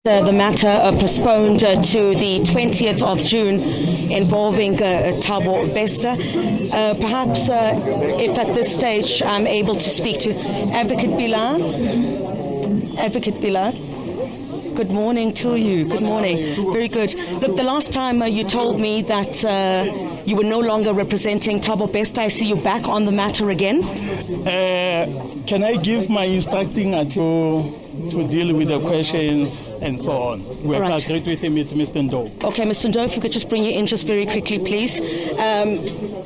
The matter postponed to the 20th of June involving Thabo Bester. Perhaps if at this stage I'm able to speak to Advocate Pilar. Advocate Pilar. Good morning to you. Good morning. Very good. Look, the last time you told me that you were no longer representing Thabo Bester. I see you back on the matter again. Can I give my instructing to deal with the questions and so on? We have agreed with him, it's Mr. Ndo. Okay, Mr. Ndo, if you could just bring you in just very quickly, please.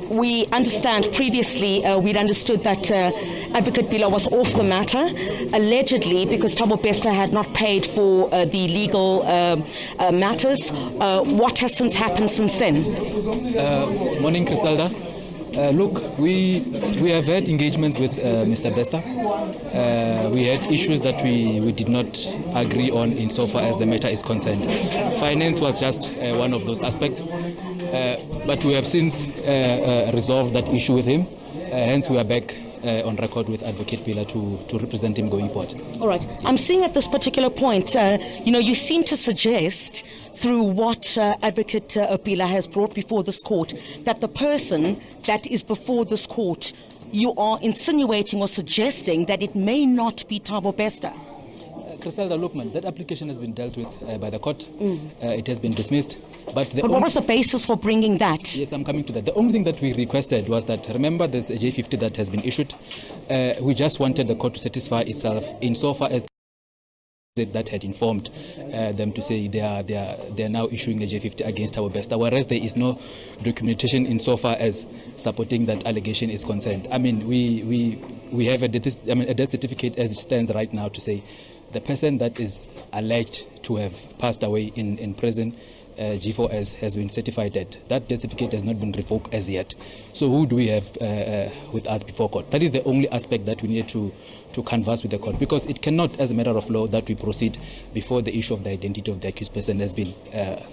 We understand previously, we'd understood that Advocate Pilar was off the matter, allegedly because Thabo Bester had not paid for the legal matters. What has since happened since then? Morning, Chriselda. Look, we have had engagements with Mr. Bester. We had issues that we did not agree on insofar as the matter is concerned. Finance was just one of those aspects, but we have since resolved that issue with him. Hence, we are back on record with Advocate Pilar to represent him going forward. All right. I'm seeing at this particular point, you seem to suggest through what Advocate Pilar has brought before this court, that the person that is before this court, you are insinuating or suggesting that it may not be Thabo Bester. Chriselda, look, man, that application has been dealt with by the court. It has been dismissed. But what was the basis for bringing that? Yes, I'm coming to that. The only thing that we requested was that, remember, there's a J50 that has been issued. We just wanted the court to satisfy itself insofar as that had informed them to say they are now issuing a J50 against Thabo Bester, whereas there is no documentation insofar as supporting that allegation is concerned. I mean, we have a death certificate as it stands right now to say the person that is alleged to have passed away in prison, G4S, has been certified dead. That death certificate has not been revoked as yet. So who do we have with us before court? That is the only aspect that we need to canvass with the court, because it cannot, as a matter of law, that we proceed before the issue of the identity of the accused person has been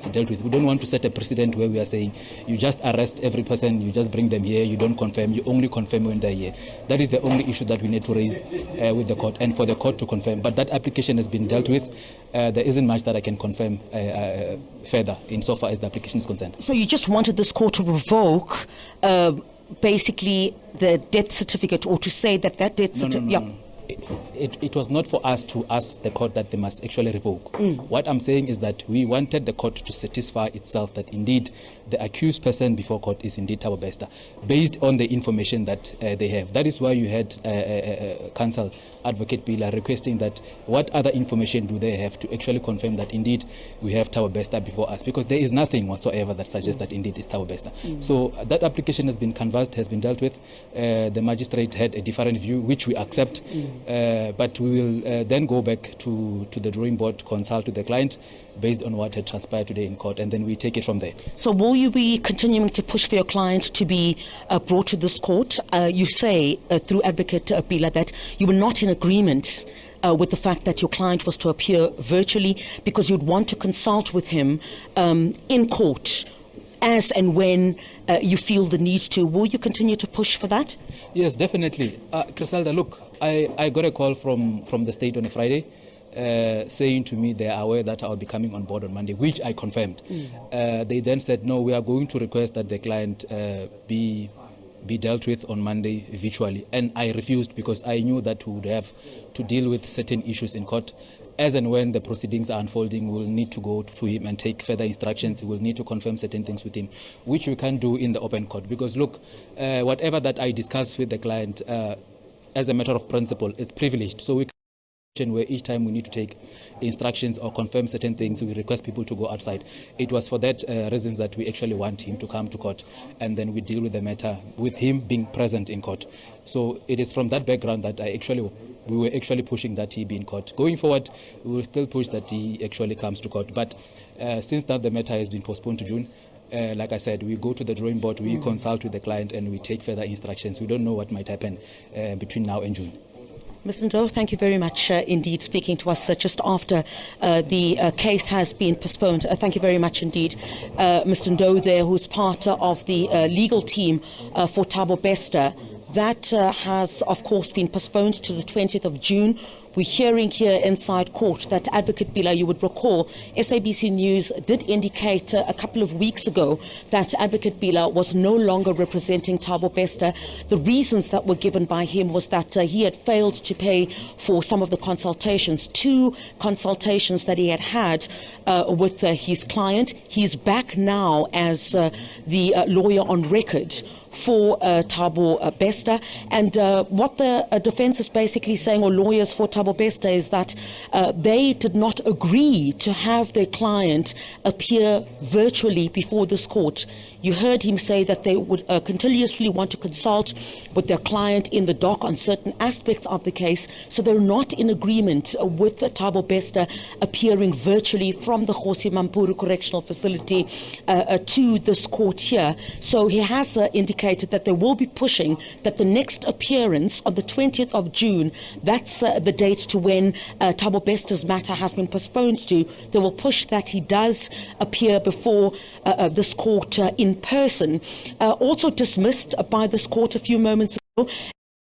dealt with. We don't want to set a precedent where we are saying you just arrest every person, you just bring them here, you don't confirm, you only confirm when they're here. That is the only issue that we need to raise with the court and for the court to confirm. But that application has been dealt with. There isn't much that I can confirm further insofar as the application is concerned. So you just wanted this court to revoke basically the death certificate, or to say that death certificate... No. It was not for us to ask the court that they must actually revoke. What I'm saying is that we wanted the court to satisfy itself that indeed the accused person before court is indeed Thabo Bester, based on the information that they have. That is why you had counsel Advocate Pilar requesting that what other information do they have to actually confirm that indeed we have Thabo Bester before us, because there is nothing whatsoever that suggests that indeed it's Thabo Bester. So that application has been canvassed, has been dealt with. The magistrate had a different view, which we accept. But we will then go back to the drawing board, consult with the client based on what had transpired today in court, and then we take it from there. So will you be continuing to push for your client to be brought to this court? You say through Advocate Pilar that you were not in agreement with the fact that your client was to appear virtually because you'd want to consult with him in court as and when you feel the need to. Will you continue to push for that? Yes, definitely. Chriselda, look, I got a call from the state on a Friday saying to me they are aware that I'll be coming on board on Monday, which I confirmed. They then said, no, we are going to request that the client be dealt with on Monday virtually. And I refused because I knew that we would have to deal with certain issues in court. As and when the proceedings are unfolding, we'll need to go to him and take further instructions. We'll need to confirm certain things with him, which we can't do in the open court. Because look, whatever that I discuss with the client, as a matter of principle, is privileged. So we where each time we need to take instructions or confirm certain things, we request people to go outside. It was for that reasons that we actually want him to come to court, and then we deal with the matter with him being present in court. So it is from that background that we were actually pushing that he be in court. Going forward, we will still push that he actually comes to court. But since that the matter has been postponed to June, like I said, we go to the drawing board, we consult with the client, and we take further instructions. We don't know what might happen between now and June. Mr. Ndo, thank you very much indeed speaking to us just after the case has been postponed. Thank you very much indeed. Mr. Ndo there, who's part of the legal team for Thabo Bester. That has, of course, been postponed to the 20th of June. We're hearing here inside court that Advocate Bila, you would recall, SABC News did indicate a couple of weeks ago that Advocate Bila was no longer representing Thabo Bester. The reasons that were given by him was that he had failed to pay for some of the consultations, 2 consultations that he had with his client. He's back now as the lawyer on record for Thabo Bester. And what the defense is basically saying, or lawyers for Thabo Bester, is that they did not agree to have their client appear virtually before this court. You heard him say that they would continuously want to consult with their client in the dock on certain aspects of the case, so they're not in agreement with Thabo Bester appearing virtually from the Kgosi Mampuru Correctional Facility to this court here. So he has indicated that they will be pushing that the next appearance on the 20th of June, that's the date to when Thabo Bester's matter has been postponed to. They will push that he does appear before this court in person. Also dismissed by this court a few moments ago,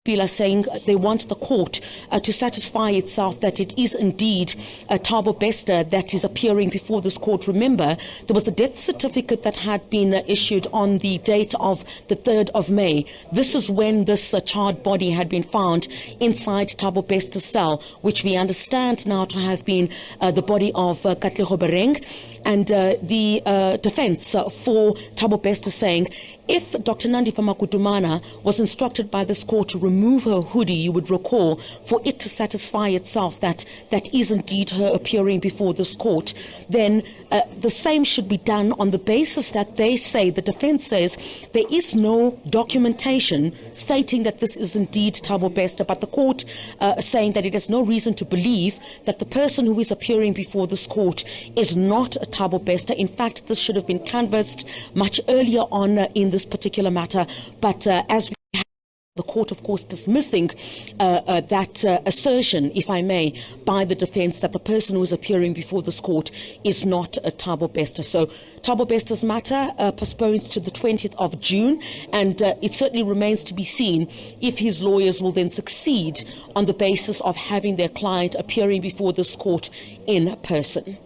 Bila saying they want the court to satisfy itself that it is indeed Thabo Bester that is appearing before this court. Remember, there was a death certificate that had been issued on the date of the 3rd of May. This is when this charred body had been found inside Thabo Bester's cell, which we understand now to have been the body of Katlego Bereng. And the defense for Thabo Bester saying, if Dr. Nandipha Makudumana was instructed by this court to remove her hoodie, you would recall, for it to satisfy itself that that is indeed her appearing before this court, then the same should be done on the basis that they say, the defense says, there is no documentation stating that this is indeed Thabo Bester, but the court saying that it has no reason to believe that the person who is appearing before this court is not Thabo Bester. In fact, this should have been canvassed much earlier on in this particular matter, but as we have the court, of course, dismissing that assertion, if I may, by the defense that the person who is appearing before this court is not Thabo Bester. So Thabo Bester's matter postponed to the 20th of June, and it certainly remains to be seen if his lawyers will then succeed on the basis of having their client appearing before this court in person.